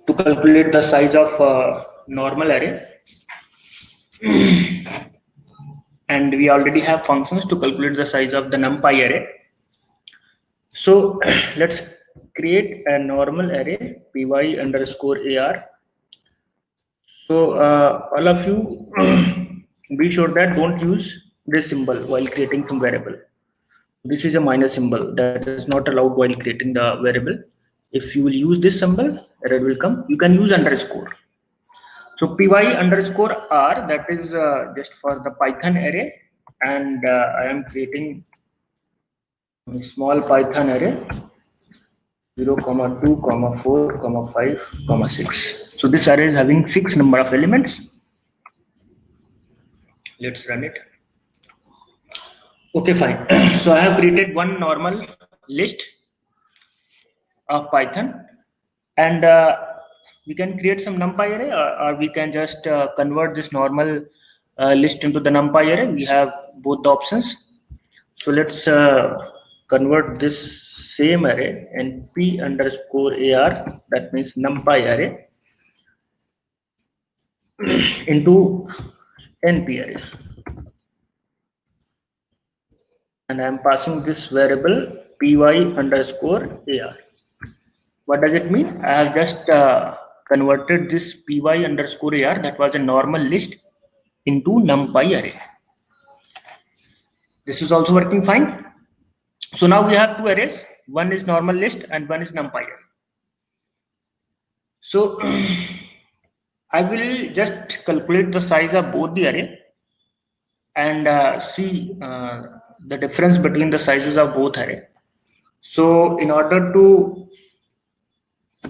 to calculate the size of normal array, and we already have functions to calculate the size of the numpy array. So let's create a normal array py underscore ar. So all of you be sure that don't use this symbol while creating some variable. This is a minus symbol that is not allowed while creating the variable. If you will use this symbol, error will come. You can use underscore. So py underscore r, that is just for the Python array, and I am creating a small Python array 0, 2, 4, 5, 6. So this array is having 6 number of elements. Let's run it. Okay, fine. So I have created one normal list of Python, and we can create some numpy array, or we can just convert this normal list into the numpy array. We have both the options. So let's convert this same array np underscore ar, that means numpy array, into np array, and I am passing this variable py underscore ar. What does it mean? I have just converted this py underscore ar, that was a normal list, into numpy array. This is also working fine. So now we have two arrays. One is normal list and one is numpy array. So I will just calculate the size of both the array and see the difference between the sizes of both array. So in order to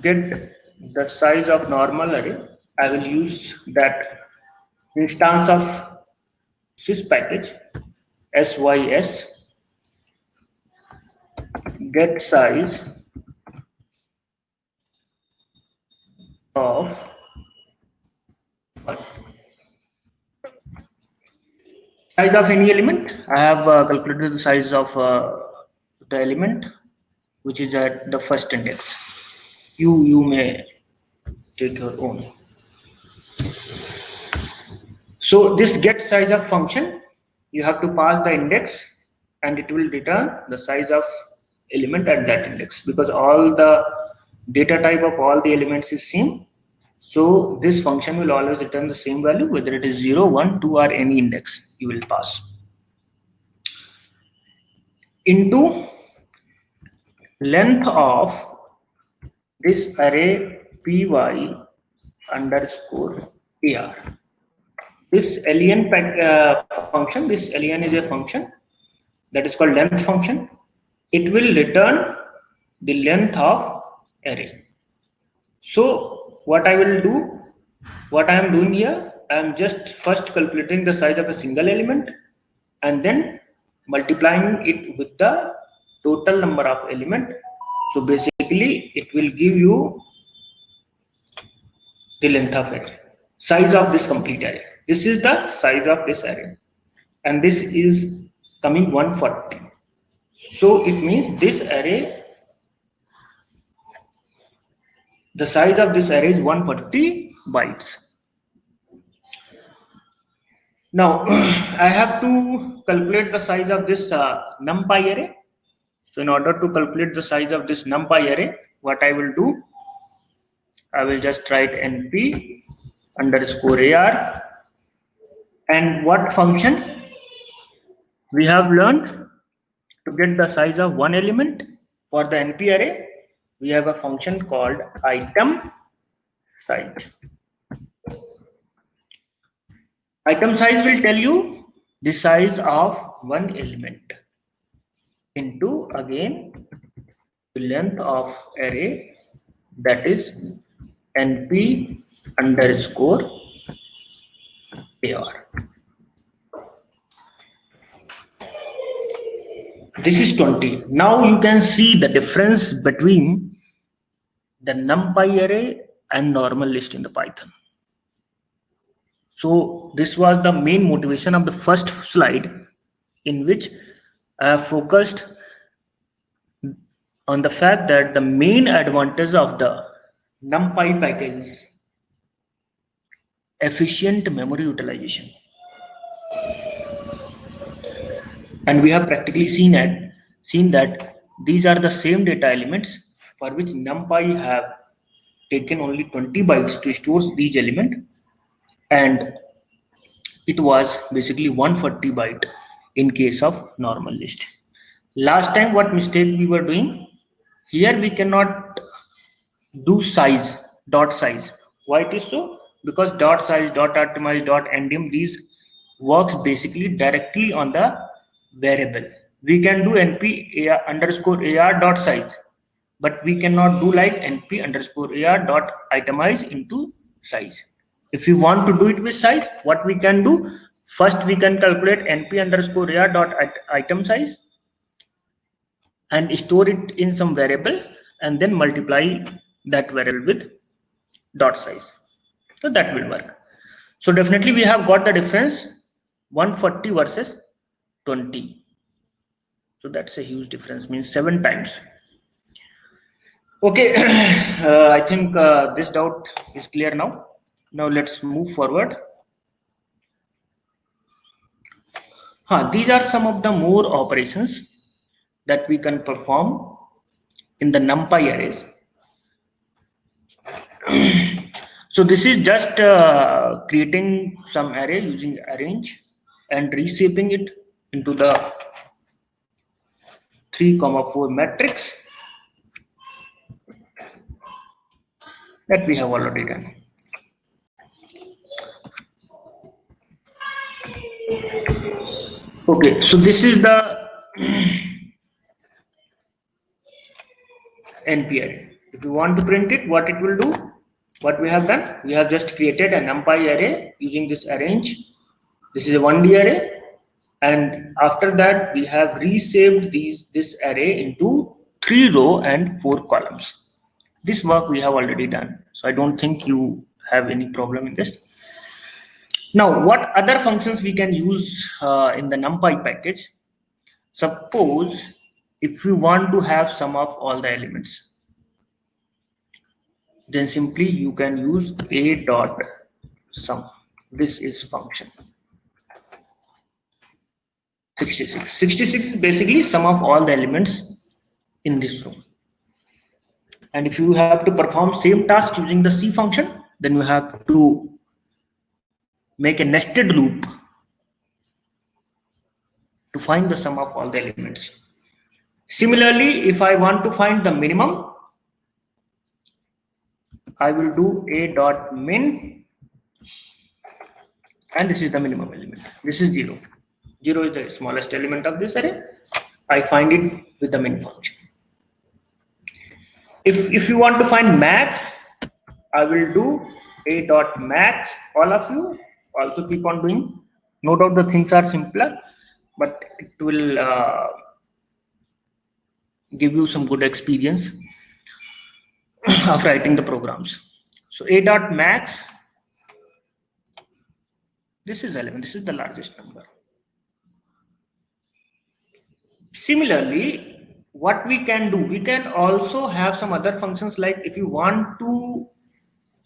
get the size of normal array, I will use that instance of sys package sys get size of size of any element. I have calculated the size of the element which is at the first index. You may take your own. So this get size of function, you have to pass the index and it will return the size of element at that index, because all the data type of all the elements is same. So this function will always return the same value, whether it is 0, 1, 2 or any index you will pass. Into length of this array py underscore ar. This len function, this len is a function that is called length function. It will return the length of array. So what I will do, what I am doing here, I am just first calculating the size of a single element and then multiplying it with the total number of element. So basically it will give you the length of array, size of this complete array. This is the size of this array, and this is coming 140. So it means this array, the size of this array is 140 bytes. Now I have to calculate the size of this numpy array. So in order to calculate the size of this numpy array, what I will do, I will just write np underscore ar, and what function we have learned to get the size of one element for the np array. We have a function called item size. Item size will tell you the size of one element into again the length of array, that is np underscore ar. This is 20. Now you can see the difference between the numpy array and normal list in the Python. So this was the main motivation of the first slide, in which I have focused on the fact that the main advantage of the NumPy packages, efficient memory utilization. And we have practically seen that these are the same data elements for which NumPy have taken only 20 bytes to store these elements, and it was basically 140 byte in case of normal list. Last time what mistake we were doing, here we cannot do size, dot size. Why it is so? Because dot size, dot optimize, dot endian, these works basically directly on the variable. We can do np underscore ar dot size, but we cannot do like np underscore ar dot itemize into size. If you want to do it with size, what we can do? First, we can calculate np underscore ar dot item size and store it in some variable, and then multiply that variable with dot size. So that will work. So definitely we have got the difference 140 versus 20. So that's a huge difference, means 7 times. Okay, I think this doubt is clear now. Now let's move forward. These are some of the more operations that we can perform in the NumPy arrays. So this is just creating some array using arrange and reshaping it into the 3,4 matrix that we have already done. Okay, so this is the NP array. If you want to print it, what it will do? What we have done? We have just created a NumPy array using this arrange. This is a 1D array, and after that we have reshaped this array into 3 row and 4 columns. This work we have already done, so I don't think you have any problem in this. Now, what other functions we can use in the NumPy package? Suppose if you want to have sum of all the elements, then simply you can use a dot sum. This is function 66. 66 is basically sum of all the elements in this row. And if you have to perform same task using the C function, then you have to make a nested loop to find the sum of all the elements. Similarly, if I want to find the minimum, I will do a dot min, and this is the minimum element. This is 0. 0 is the smallest element of this array. I find it with the min function. If you want to find max, I will do a dot max. All of you also keep on doing. No doubt the things are simpler, but it will give you some good experience of writing the programs. So a dot max, this is 11. This is the largest number. Similarly, what we can do, we can also have some other functions, like if you want to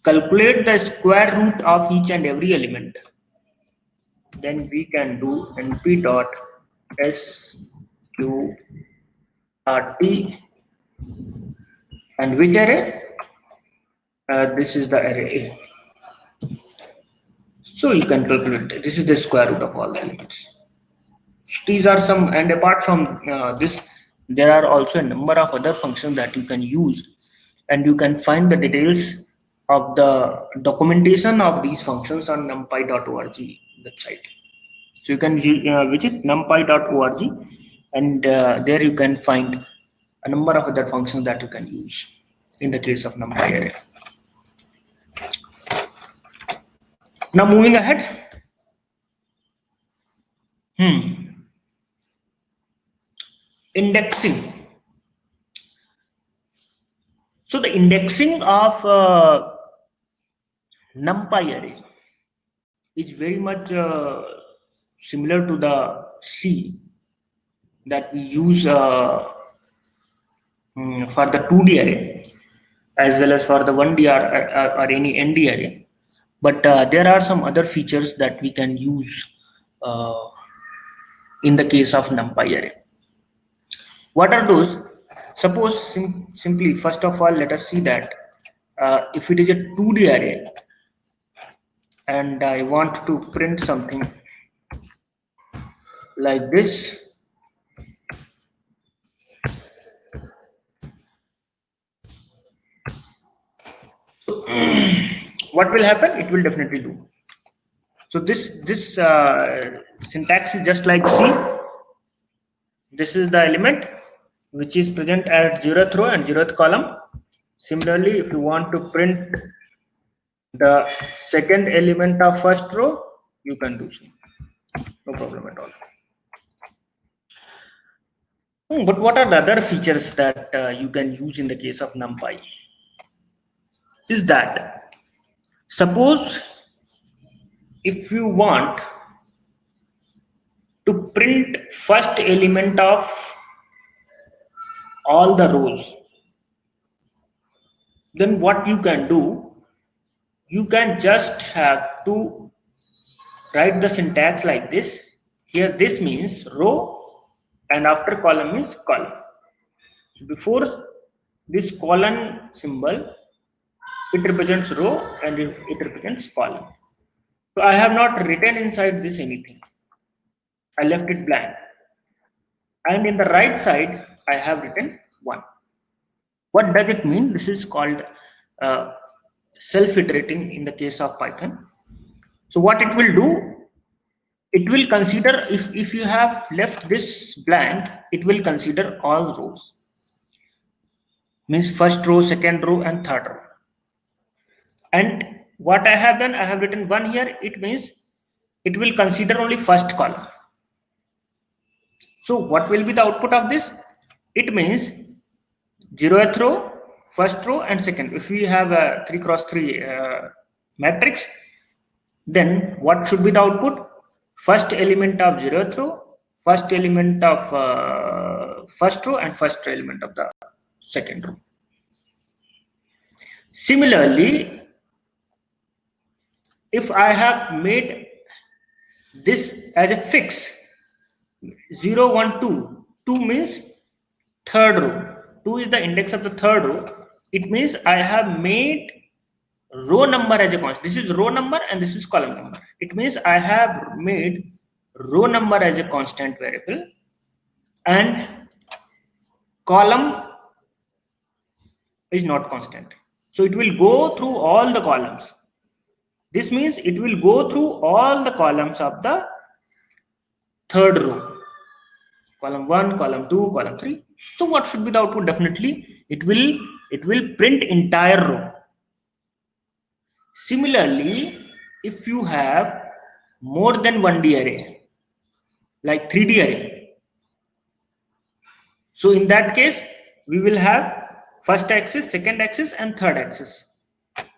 calculate the square root of each and every element, then we can do np dot sqrt, and which array? This is the array A. So you can calculate, this is the square root of all the elements. So these are some, and apart from this, there are also a number of other functions that you can use, and you can find the details of the documentation of these functions on numpy.org website. So you can visit numpy.org, and there you can find a number of other functions that you can use in the case of NumPy array. Now moving ahead. Indexing. So the indexing of NumPy array is very much similar to the C that we use for the 2D array. as well as for the 1DR or any ND array. But there are some other features that we can use uh, in the case of NumPy array. What are those? Suppose simply, first of all, let us see that if it is a 2D array and I want to print something like this, what will happen? It will definitely do. So this syntax is just like C. This is the element which is present at 0th row and 0th column. Similarly, if you want to print the second element of first row, you can do so. No problem at all. But what are the other features that you can use in the case of NumPy? Is that suppose if you want to print first element of all the rows, then what you can do, you can just have to write the syntax like this. Here this means row and after column is column. Before this colon symbol, it represents row and it represents column. So I have not written inside this anything. I left it blank. And in the right side, I have written 1. What does it mean? This is called self-iterating in the case of Python. So what it will do, it will consider, if you have left this blank, it will consider all rows. Means first row, second row, and third row. And what I have done, I have written 1 here. It means it will consider only first column. So what will be the output of this? It means 0th row, first row, and second. If we have a 3x3 matrix, then what should be the output? First element of 0th row, first element of first row, and first element of the second row. Similarly, if I have made this as a fix, 0, 1, 2, 2 means third row, 2 is the index of the third row. It means I have made row number as a constant. This is row number and this is column number. It means I have made row number as a constant variable and column is not constant. So it will go through all the columns. This means it will go through all the columns of the third row. Column 1, column 2, column 3. So what should be the output? Definitely it will print entire row. Similarly, if you have more than 1D array, like 3D array, so in that case, we will have first axis, second axis, and third axis.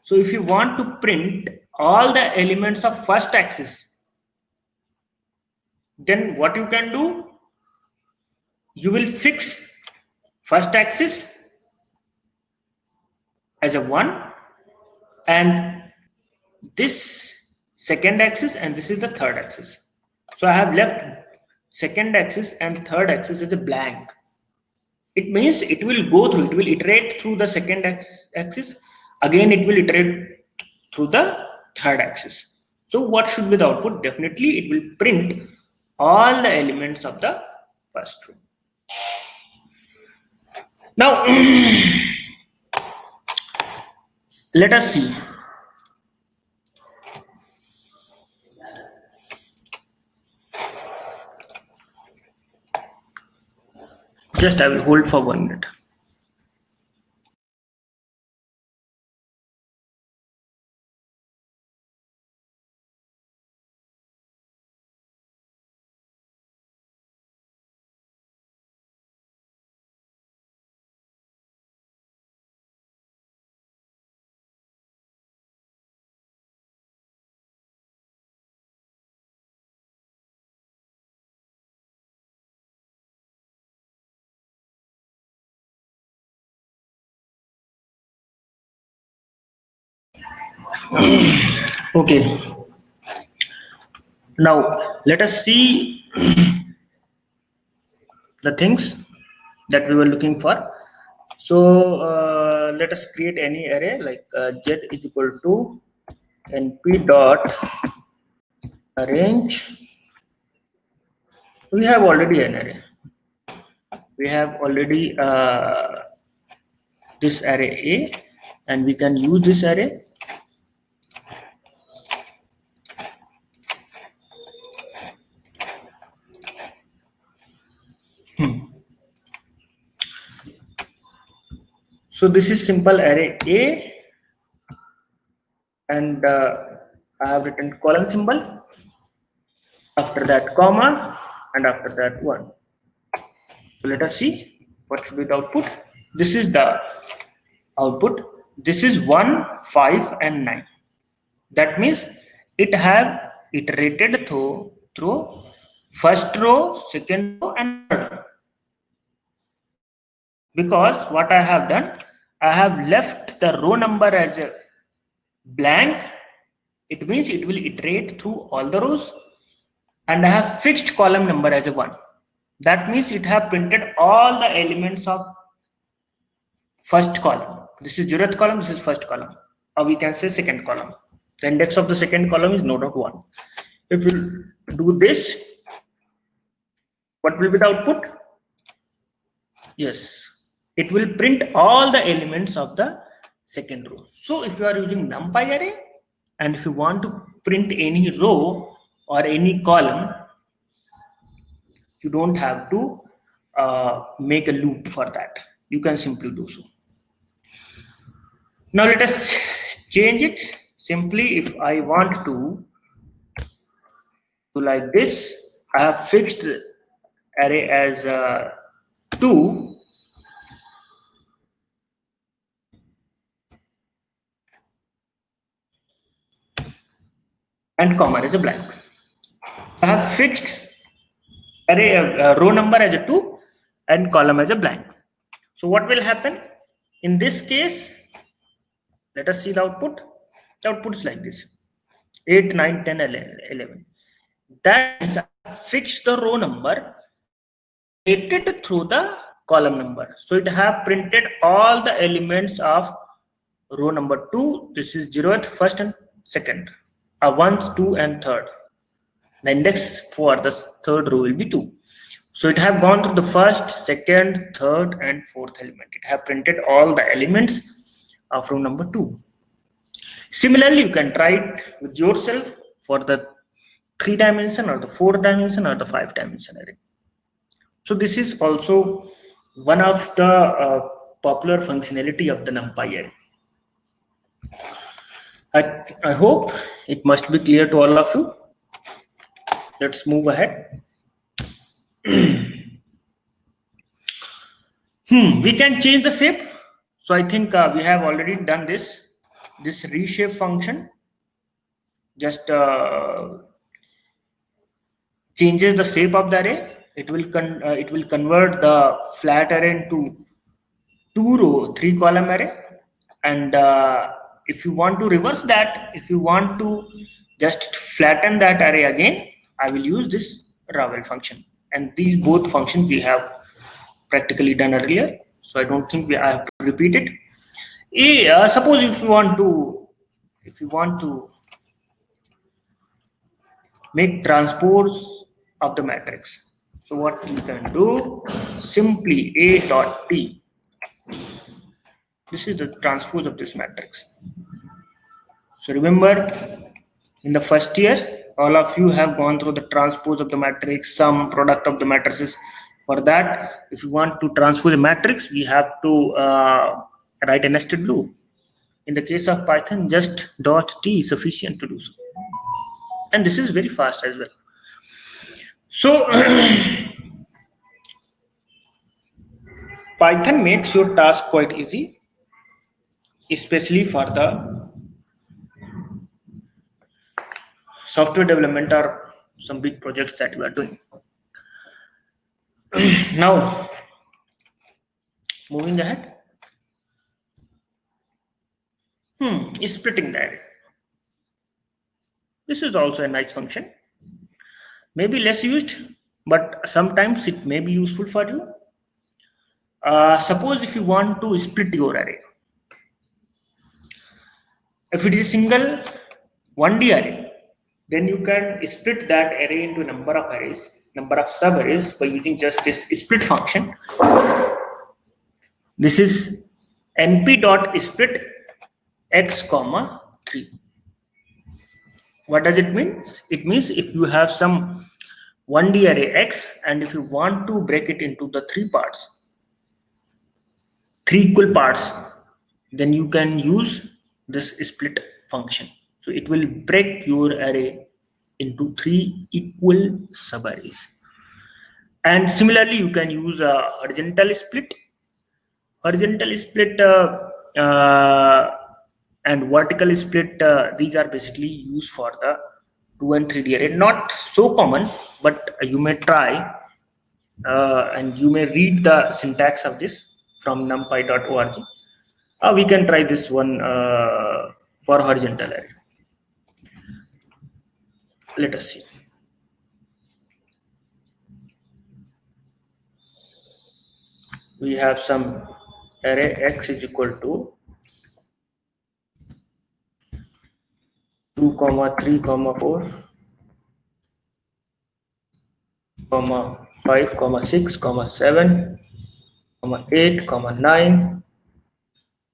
So if you want to print all the elements of first axis, then what you can do? You will fix first axis as a 1 and this second axis and this is the third axis. So I have left second axis and third axis as a blank. It means it will go through, it will iterate through the second axis. Again, it will iterate through the third axis. So what should be the output? Definitely it will print all the elements of the first row. Now, let us see. Just I will hold for 1 minute. Okay, now let us see the things that we were looking for. So let us create any array like z is equal to np dot arrange. We have already an array. We have already this array A, and we can use this array. So this is simple array A, and I have written column symbol, after that comma, and after that 1. So let us see what should be the output. This is the output. This is 1, 5, and 9. That means it have iterated through first row, second row, and third row. Because what I have done, I have left the row number as a blank. It means it will iterate through all the rows, and I have fixed column number as a 1. That means it have printed all the elements of first column. This is 0th column, this is first column, or we can say second column. The index of the second column is node of 1. If we do this, what will be the output? Yes, it will print all the elements of the second row. So if you are using NumPy array, and if you want to print any row or any column, you don't have to make a loop for that. You can simply do so. Now let us change it. Simply, if I want to like this, I have fixed array as 2, and comma as a blank. I have fixed array row number as a 2 and column as a blank. So what will happen in this case? Let us see the output. The output is like this: 8, 9, 10, 11. That means I fixed the row number, iterated through the column number. So it have printed all the elements of row number 2. This is 0th, first, and second. 1, 2, and third. The index for the third row will be 2. So it have gone through the first, second, third, and fourth element. It have printed all the elements of row number 2. Similarly, you can try it with yourself for the 3-dimension or the 4-dimension or the 5-dimension array. So this is also one of the popular functionality of the NumPy array. I hope it must be clear to all of you. Let's move ahead. We can change the shape. So I think we have already done this reshape function just changes the shape of the array. It will convert the flat array into 2-row 3-column array. And if you want to reverse that, if you want to just flatten that array again, I will use this Ravel function. And these both functions we have practically done earlier, so I don't think I have to repeat it. Suppose if you want to make transpose of the matrix, so what you can do, simply A dot T. This is the transpose of this matrix. So remember, in the first year, all of you have gone through the transpose of the matrix, sum, product of the matrices. For that, if you want to transpose a matrix, we have to write a nested loop. In the case of Python, just .t is sufficient to do so. And this is very fast as well. So Python makes your task quite easy, especially for the software development or some big projects that we are doing. Now, moving ahead. Splitting the array. This is also a nice function. Maybe less used, but sometimes it may be useful for you. Suppose if you want to split your array. If it is a single 1D array, then you can split that array into a number of arrays, number of sub-arrays by using just this split function. This is np.split x comma 3. What does it mean? It means if you have some 1D array x and if you want to break it into the 3 parts, 3 equal parts, then you can use this split function. So it will break your array into 3 equal sub-arrays. And similarly, you can use a horizontal split. Horizontal split and vertical split, these are basically used for the 2 and 3D array. Not so common, but you may try and you may read the syntax of this from numpy.org. We can try this one for horizontal array. Let us see. We have some array x is equal to 2, 3, 4, 5, 6, 7, 8, 9,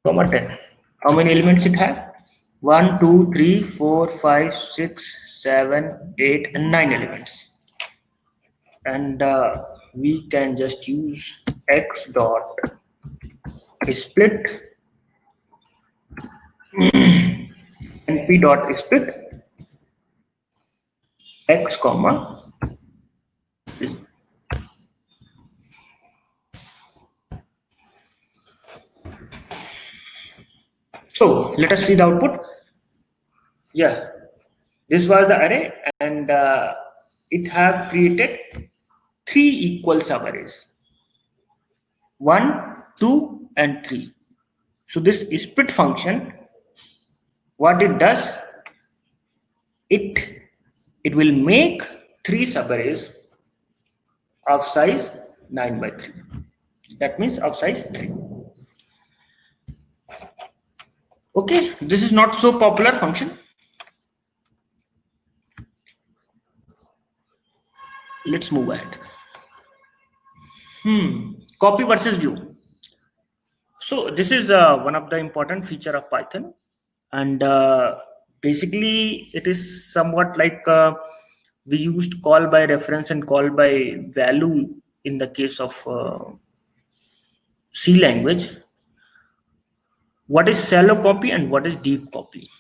10. How many elements it have? 1, 2, 3, 4, 5, 6, 7, 8, and 9 elements. And we can just use x dot split np dot split x comma 3. So let us see the output. Yeah, this was the array, and it have created 3 equal subarrays, 1, 2, and 3. So this split function, what it does, it will make 3 subarrays of size 9 by 3. That means of size 3. Okay, this is not so popular function. Let's move ahead. Copy versus view. So this is one of the important feature of Python, and basically it is somewhat like we used call by reference and call by value in the case of C language. What is shallow copy and what is deep copy?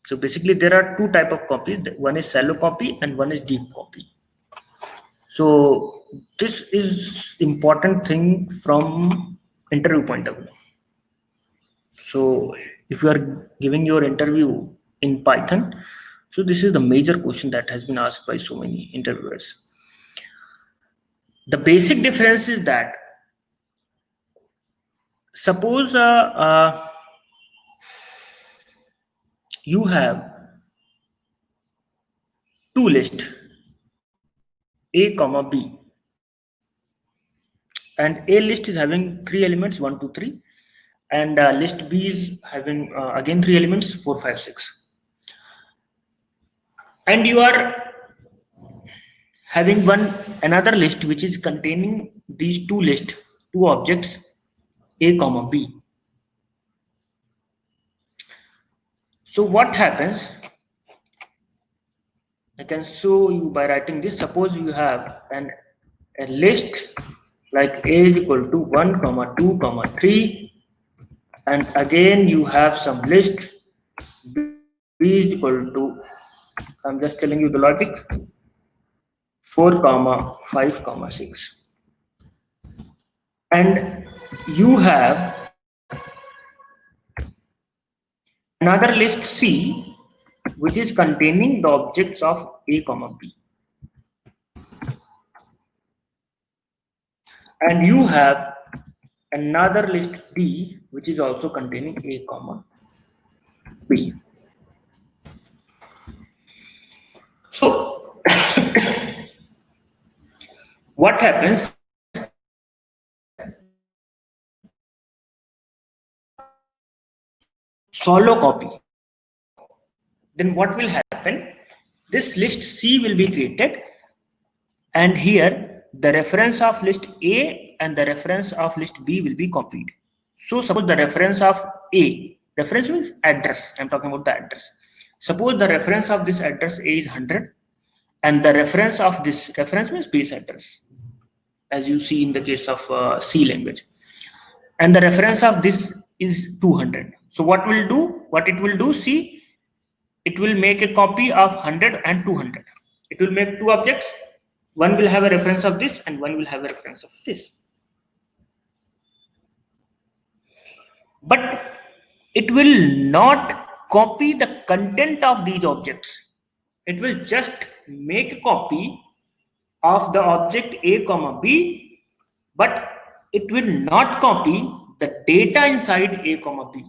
So basically there are 2 type of copy. One is shallow copy and one is deep copy. So this is important thing from interview point of view. So if you are giving your interview in Python, so this is the major question that has been asked by so many interviewers. The basic difference is that suppose you have 2 lists, A comma B, and A list is having 3 elements, 1, 2, 3, and list B is having again 3 elements, 4, 5, 6. And you are having another list which is containing these 2 lists, 2 objects, A comma B. So what happens? I can show you by writing this. Suppose you have a list like A is equal to 1, 2, 3, and again you have some list B is equal to, I'm just telling you the logic, 4, 5, 6. And you have another list C which is containing the objects of A comma B. And you have another list D which is also containing A comma B. what happens, solo copy, then what will happen, this list C will be created, and here the reference of list A and the reference of list B will be copied. So suppose the reference of A, reference means address, I'm talking about the address. Suppose the reference of this address A is 100 and the reference of this reference means base address, as you see in the case of C language, and the reference of this is 200. So what it will do, see, it will make a copy of 100 and 200. It will make two objects. One will have a reference of this and one will have a reference of this. But it will not copy the content of these objects. It will just make a copy of the object A comma B, but it will not copy the data inside A comma B.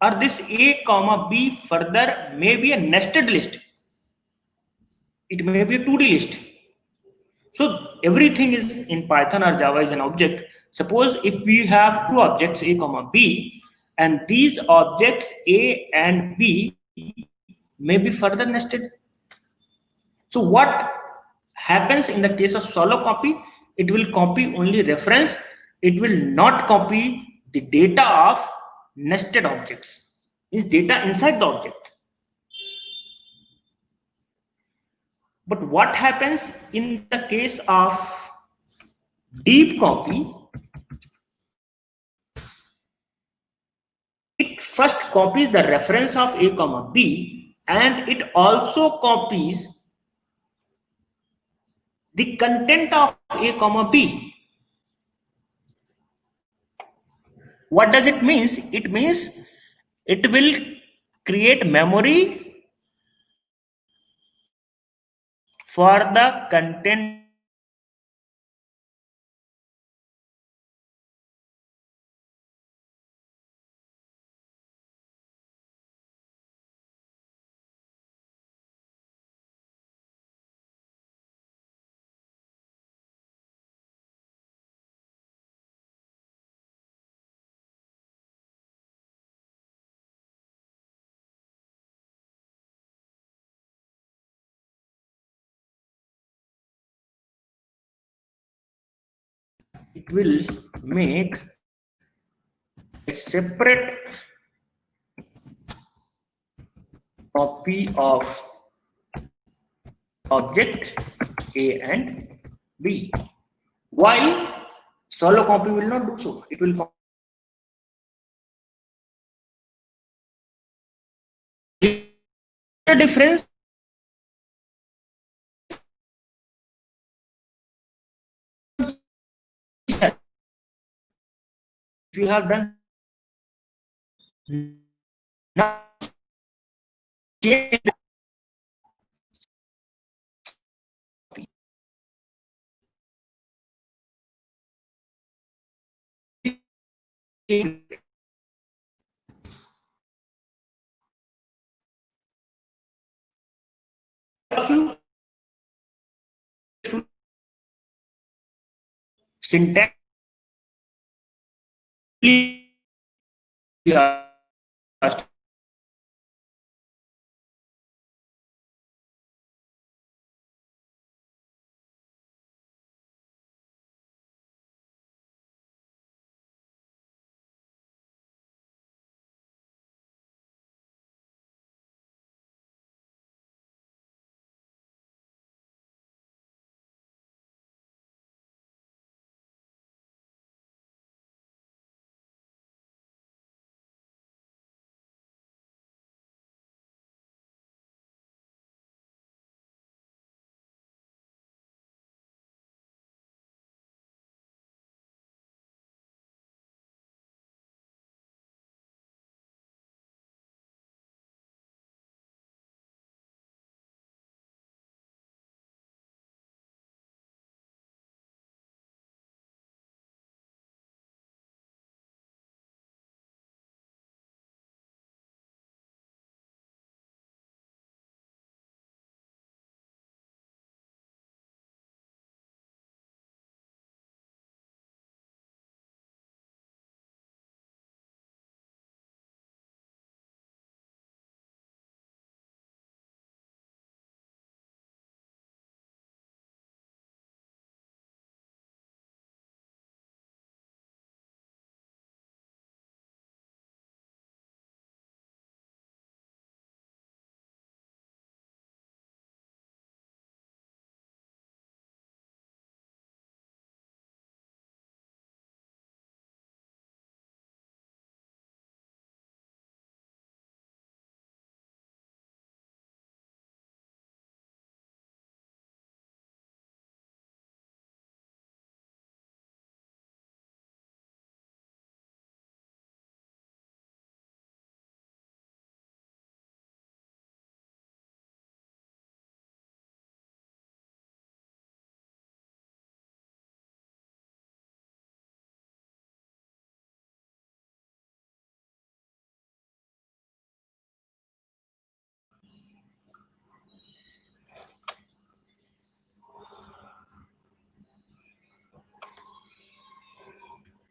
Or this A comma B further may be a nested list. It may be a 2D list. So everything is in Python or Java is an object. Suppose if we have two objects A comma B, and these objects A and B may be further nested. So what happens in the case of solo copy? It will copy only reference. It will not copy the data of nested objects. Is data inside the object. But what happens in the case of deep copy? It first copies the reference of A comma B, and it also copies the content of A comma B. What does it mean? It means it will create memory for the content it will make a separate copy of object A and B. While solo copy will not do so. It will copy the difference. If you have done now change of you syntax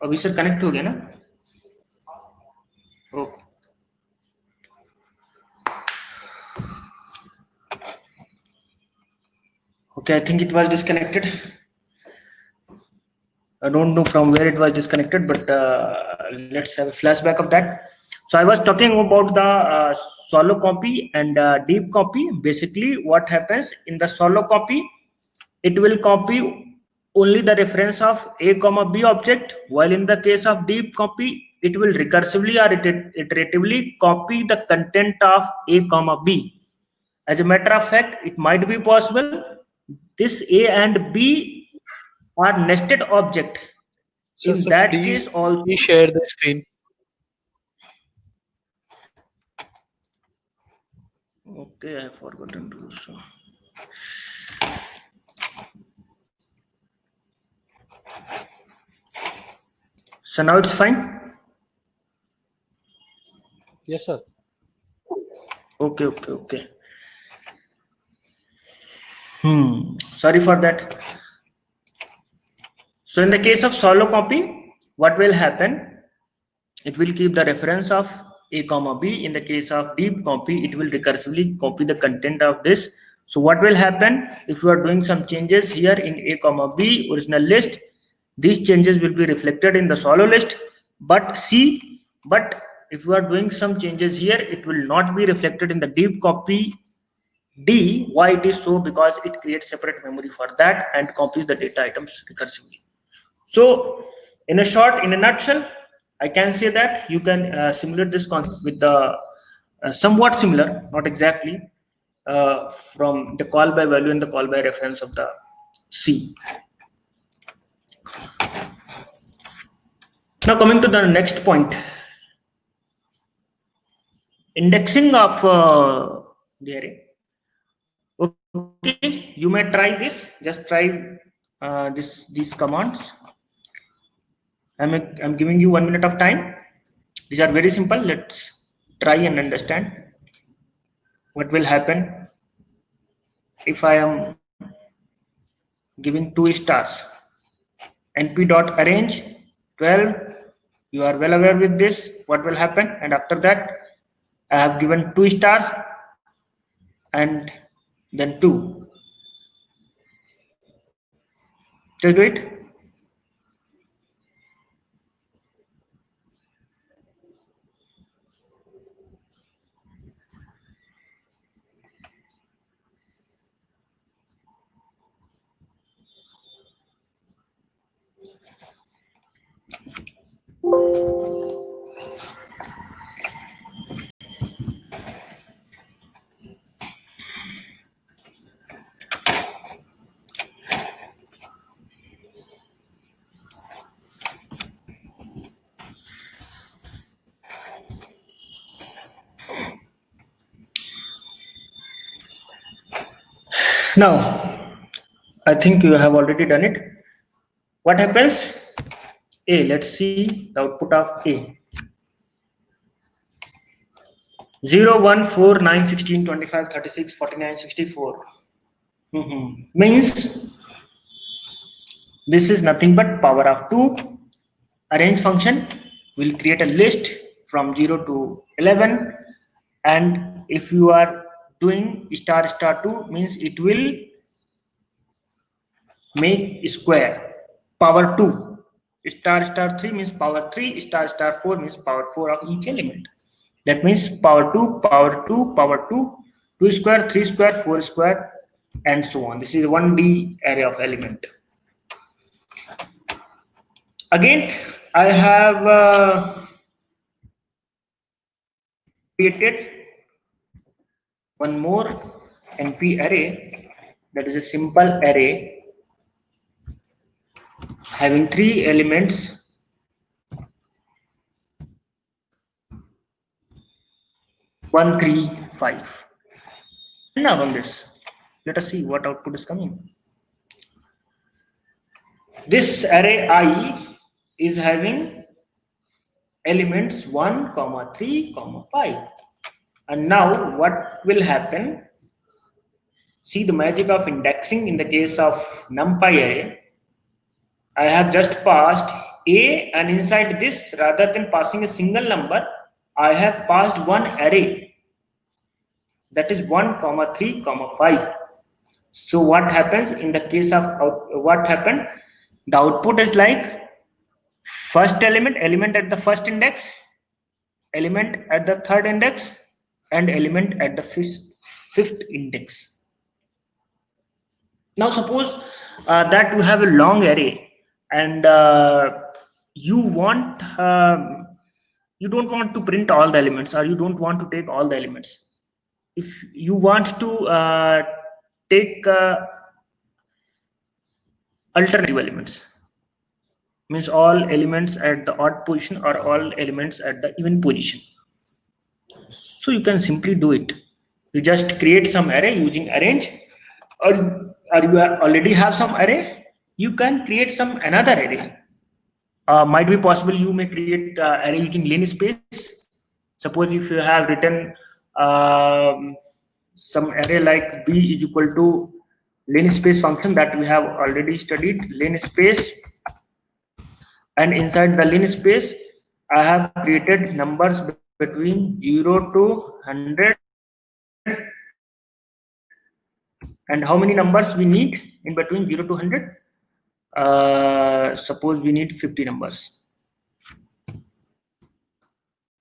अभी sir connect हो गया ना? Okay. Okay, I think it was disconnected. I don't know from where it was disconnected, but let's have a flashback of that. So I was talking about the solo copy and deep copy. Basically, what happens in the solo copy, it will copy only the reference of a comma b object, while in the case of deep copy, it will recursively or iteratively copy the content of a comma b. As a matter of fact, it might be possible this a and b are nested object. So, In sir, that please, case also, please share the screen. okay, I have forgotten to do so. So now it's fine. Yes, sir. Okay. Sorry for that. So in the case of solo copy, what will happen? It will keep the reference of a comma b. In the case of deep copy, it will recursively copy the content of this. So what will happen if you are doing some changes here in a comma b original list? These changes will be reflected in the solo list. But if you are doing some changes here, it will not be reflected in the deep copy D. Why it is so? Because it creates separate memory for that and copies the data items recursively. So in a nutshell, I can say that you can simulate this concept with the somewhat similar, not exactly, from the call by value and the call by reference of the C. Now coming to the next point, indexing of the array. Okay, you may try this. Just try these commands. I'm giving you 1 minute of time. These are very simple. Let's try and understand what will happen if I am giving 2 stars. np.arrange 12. You are well aware with this. What will happen? And after that, I have given 2 star and then 2. Just do it. Now, I think you have already done it. What happens? A, let's see the output of A. 0, 1, 4, 9, 16, 25, 36, 49, 64. Means this is nothing but power of 2. Arrange function will create a list from 0 to 11. And if you are doing star star 2, means it will make square power 2. Star star 3 means power 3. Star star 4 means power 4 of each element. That means power 2, power 2, power 2, 2 square, 3 square, 4 square, and so on. This is 1D array of element. Again, I have created one more NP array, that is a simple array having 3 elements. 1, 3, 5. And now on this, let us see what output is coming. This array I is having elements 1, 3, 5. And now what will happen? See the magic of indexing in the case of NumPy array. I have just passed A, and inside this, rather than passing a single number, I have passed one array, that is 1, 3, 5. So what happens in the case of what happened? The output is like first element at the first index, element at the third index, and element at the fifth index. Now suppose that you have a long array and you want you don't want to print all the elements, or you don't want to take all the elements. If you want to take alternative elements, means all elements at the odd position or all elements at the even position, so you can simply do it. You just create some array using arrange, or you already have some array, you can create some another array. Might be possible you may create array using linspace. Suppose if you have written some array like b is equal to linspace function that we have already studied, linspace, and inside the linspace I have created numbers between 0 to 100. And how many numbers we need in between 0 to 100? Suppose we need 50 numbers.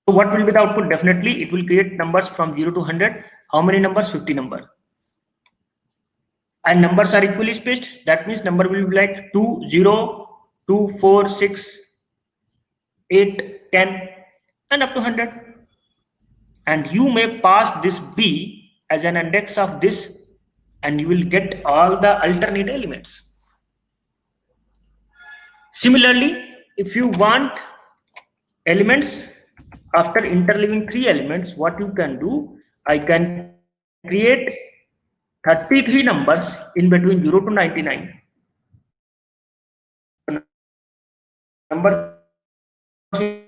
So what will be the output? Definitely it will create numbers from 0 to 100. How many numbers? 50 numbers. And numbers are equally spaced. That means number will be like 2, 0, 2, 4, 6, 8, 10, and up to 100. And you may pass this B as an index of this, and you will get all the alternate elements. Similarly, if you want elements after interleaving 3 elements, what you can do, I can create 33 numbers in between 0 to 99. Number will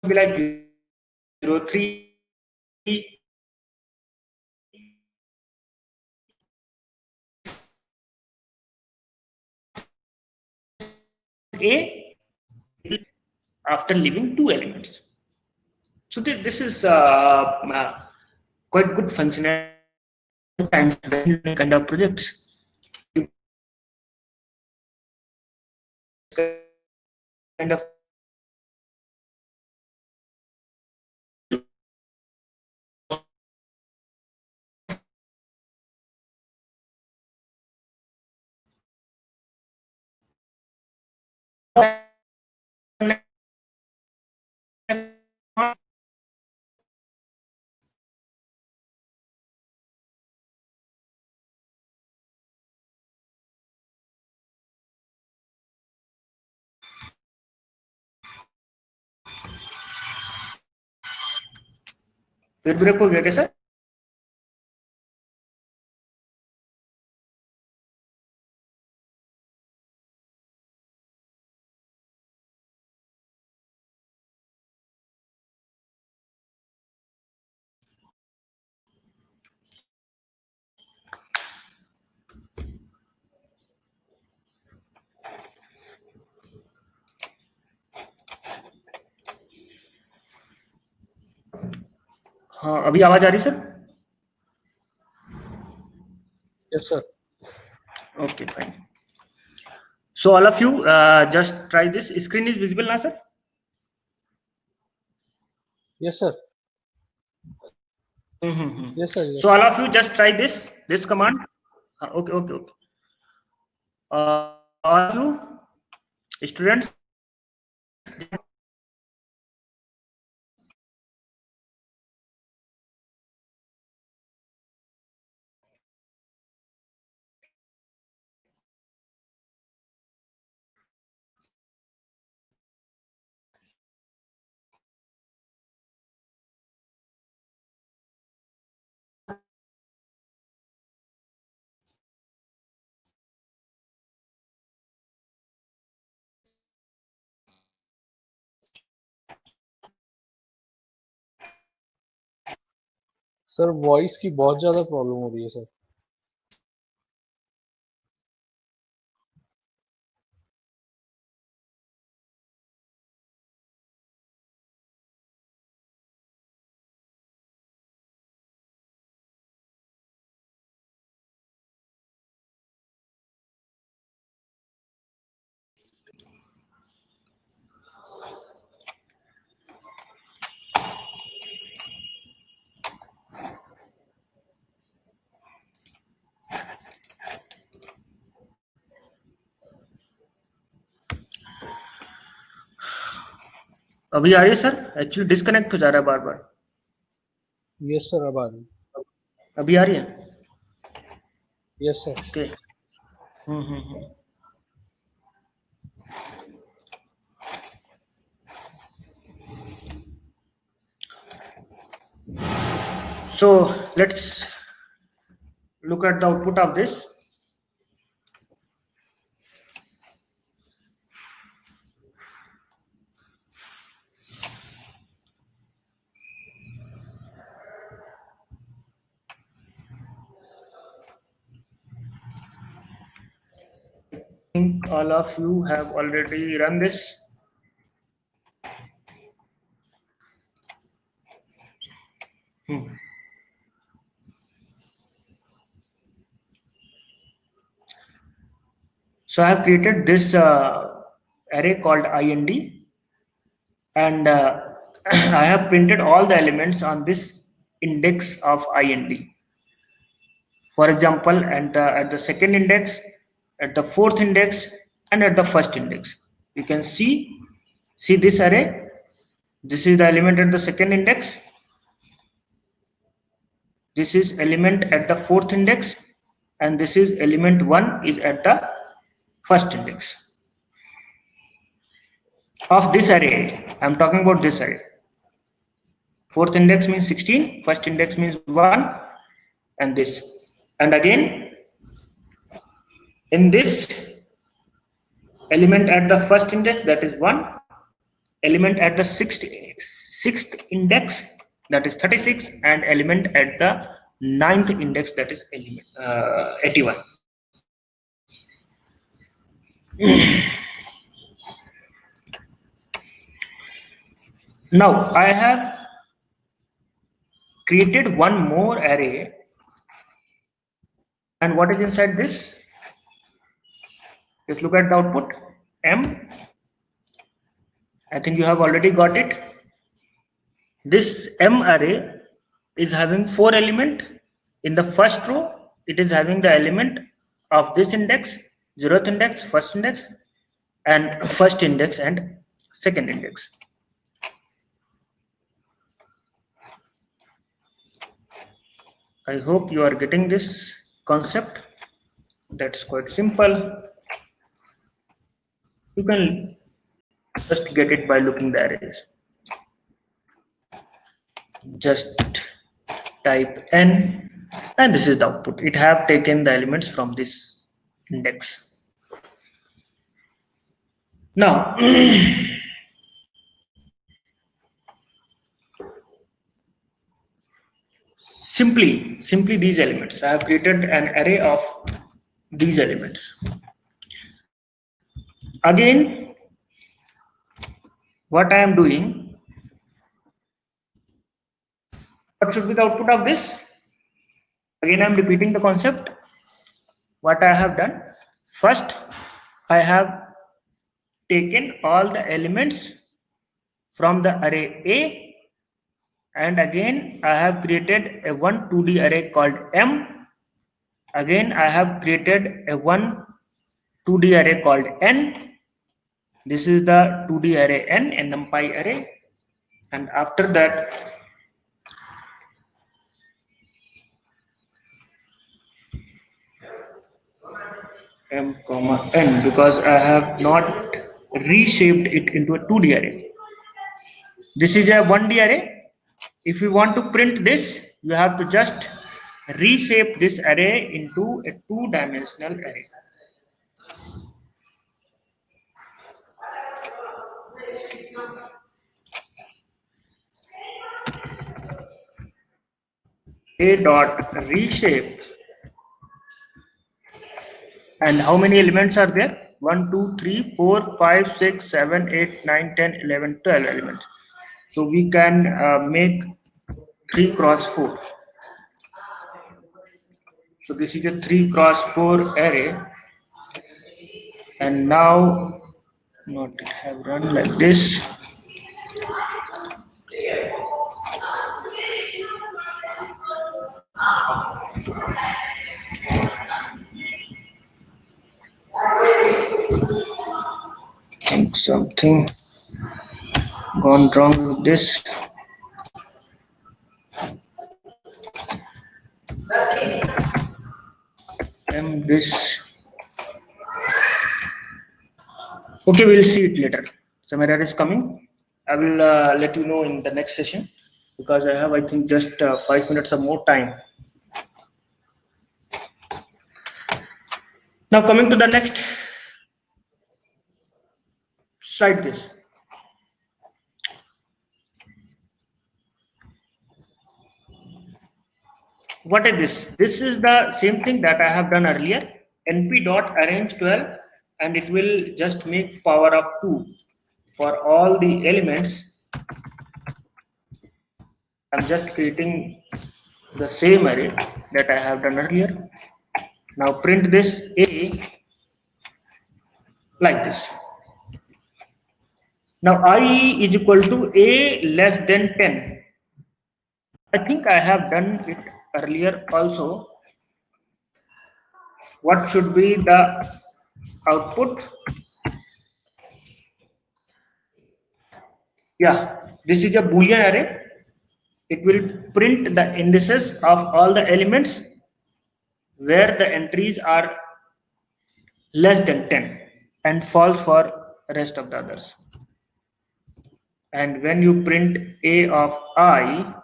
be like 0, 3, A after leaving 2 elements. So this is quite good functionality and kind of projects. Kind of फिर break हो गया क्या sir? हाँ, अभी आवाज आ रही sir? Yes, sir. Okay, fine. So all of you just try this. Screen is visible now, sir? Yes, sir. Yes, sir. Yes. So all of you just try this command. Okay. All of you students, sir voice की बहुत ज्यादा problem हो रही है sir. अभी आ रही है sir? Actually disconnect हो जा रहा है बार बार। यस सर, अब आ रही। अभी आ रही है? Yes sir. Okay. Hmm. So let's look at the output of this. I think all of you have already run this. So I have created this array called IND, and I have printed all the elements on this index of IND. For example, at the second index, at the fourth index, and at the first index. You can see this array. This is the element at the second index. This is element at the fourth index, and this is element 1 is at the first index of this array. I'm talking about this array. Fourth index means 16, first index means 1, and this. And again, in this element at the first index, that is 1, element at the sixth index, that is 36, and element at the ninth index, that is 81. Now I have created one more array, and what is inside this? Let's look at the output. M. I think you have already got it. This M array is having 4 elements. In the first row, it is having the element of this index, 0th index, first index, and first index and second index. I hope you are getting this concept. That's quite simple. You can just get it by looking the arrays. Just type n, and this is the output. It have taken the elements from this index. Now simply these elements. I have created an array of these elements. Again, what I am doing, what should be the output of this? Again, I am repeating the concept. What I have done, first I have taken all the elements from the array A, and again I have created a 2D array called M. Again I have created a 2D array called N. This is the 2D array N, a NumPy array, and after that M comma N, because I have not reshaped it into a 2D array. This is a 1D array. If you want to print this, you have to just reshape this array into a 2-dimensional array. A dot reshape, and how many elements are there? 1, 2, 3, 4, 5, 6, 7, 8, 9, 10, 11, 12 elements. So we can make 3 cross 4. So this is a 3 cross 4 array, and now not have run like this. Think something gone wrong with this. This. Okay, we'll see it later. Some error is coming. I will let you know in the next session because I have, I think, just 5 minutes or more time. Now coming to the next slide, this. What is this? This is the same thing that I have done earlier. np.arrange12 and it will just make power of 2 for all the elements. I'm just creating the same array that I have done earlier. Now print this A like this. Now I is equal to A less than 10. I think I have done it earlier also. What should be the output? Yeah, this is a Boolean array. It will print the indices of all the elements where the entries are less than 10 and false for rest of the others. And when you print A of I,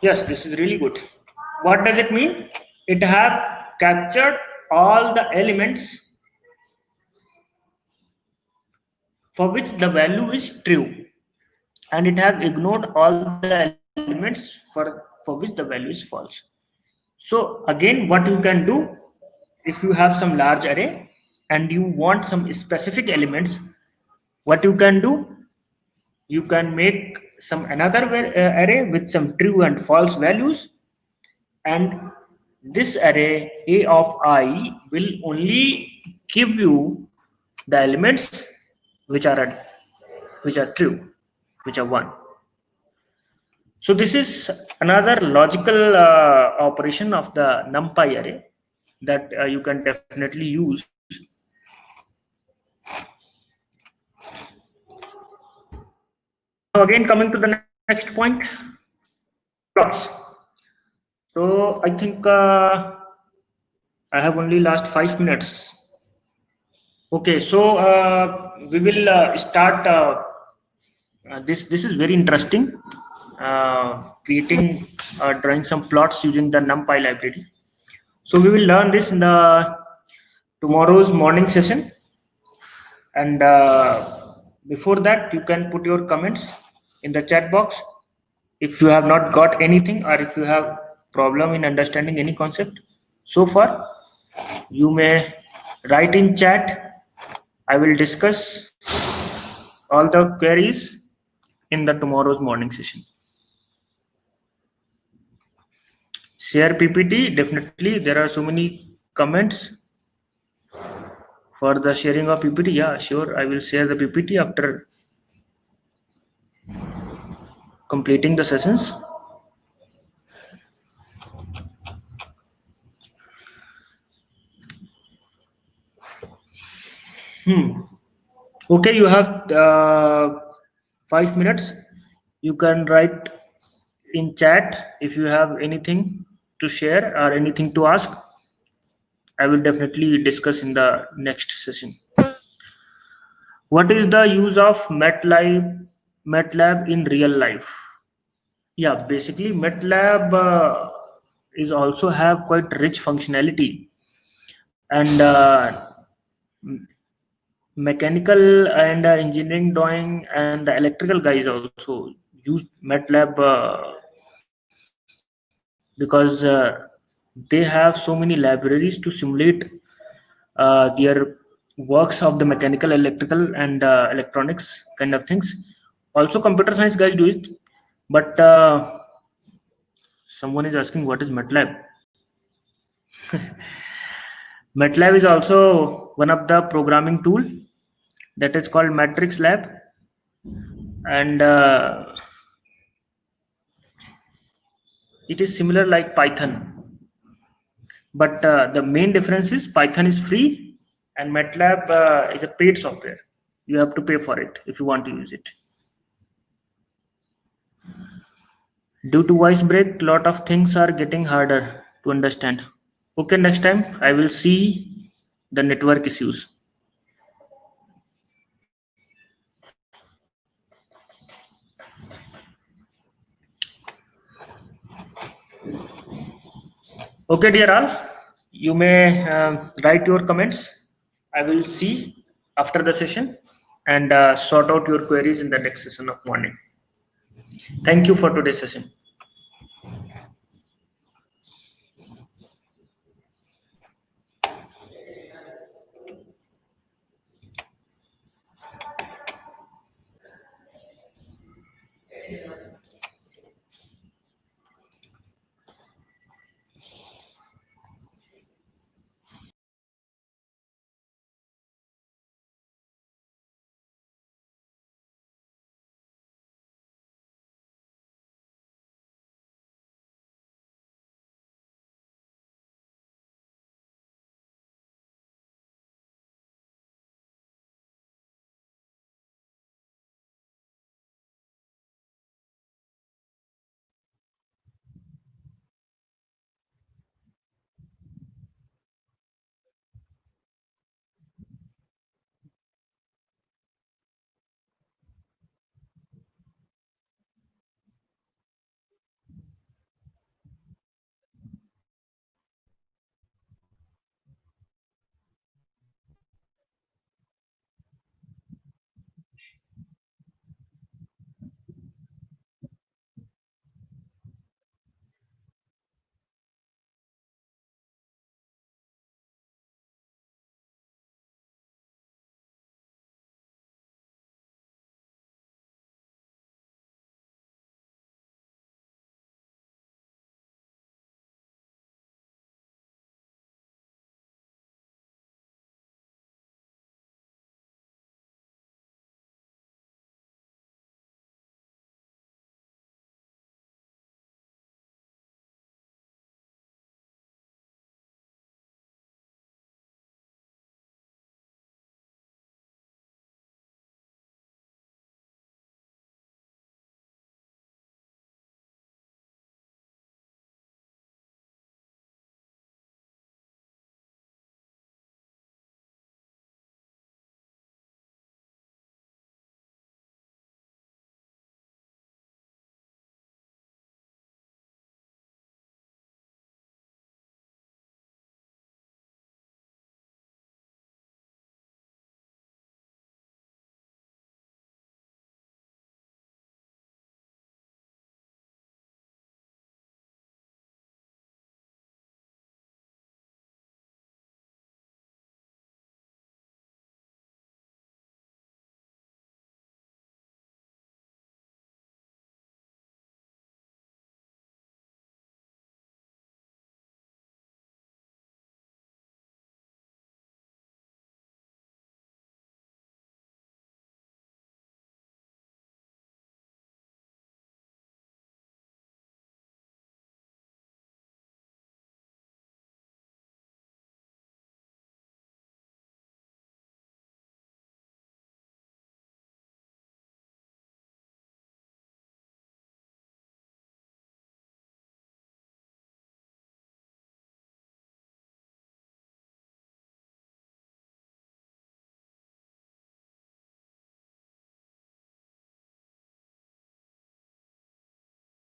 yes, this is really good. What does it mean? It have captured all the elements for which the value is true, and it have ignored all the elements for which the value is false. So again, what you can do, if you have some large array and you want some specific elements, what you can do, you can make some another array with some true and false values, and this array A of I will only give you the elements which are true, which are 1. So this is another logical operation of the NumPy array that you can definitely use. Now again, coming to the next point, plots. So I think I have only last 5 minutes. Okay, so we will start. This is very interesting. Creating, drawing some plots using the NumPy library. So we will learn this in the tomorrow's morning session. And before that, you can put your comments in the chat box. If you have not got anything, or if you have problem in understanding any concept so far, you may write in chat. I will discuss all the queries in the tomorrow's morning session. Share PPT, definitely. There are so many comments for the sharing of PPT. Yeah, sure. I will share the PPT after completing the sessions. Okay, you have 5 minutes. You can write in chat if you have anything to share or anything to ask. I will definitely discuss in the next session. What is the use of MATLAB in real life? Yeah, basically MATLAB is also have quite rich functionality, and mechanical and engineering drawing and the electrical guys also use MATLAB because they have so many libraries to simulate their works of the mechanical, electrical, and electronics kind of things. Also, computer science guys do it, but someone is asking what is MATLAB. MATLAB is also one of the programming tool that is called Matrix Lab, and it is similar like Python. but the main difference is Python is free and MATLAB is a paid software. You have to pay for it if you want to use it. Due to voice break, lot of things are getting harder to understand. Okay, next time I will see the network issues. Okay, dear all, you may write your comments. I will see after the session and sort out your queries in the next session of morning. Thank you for today's session.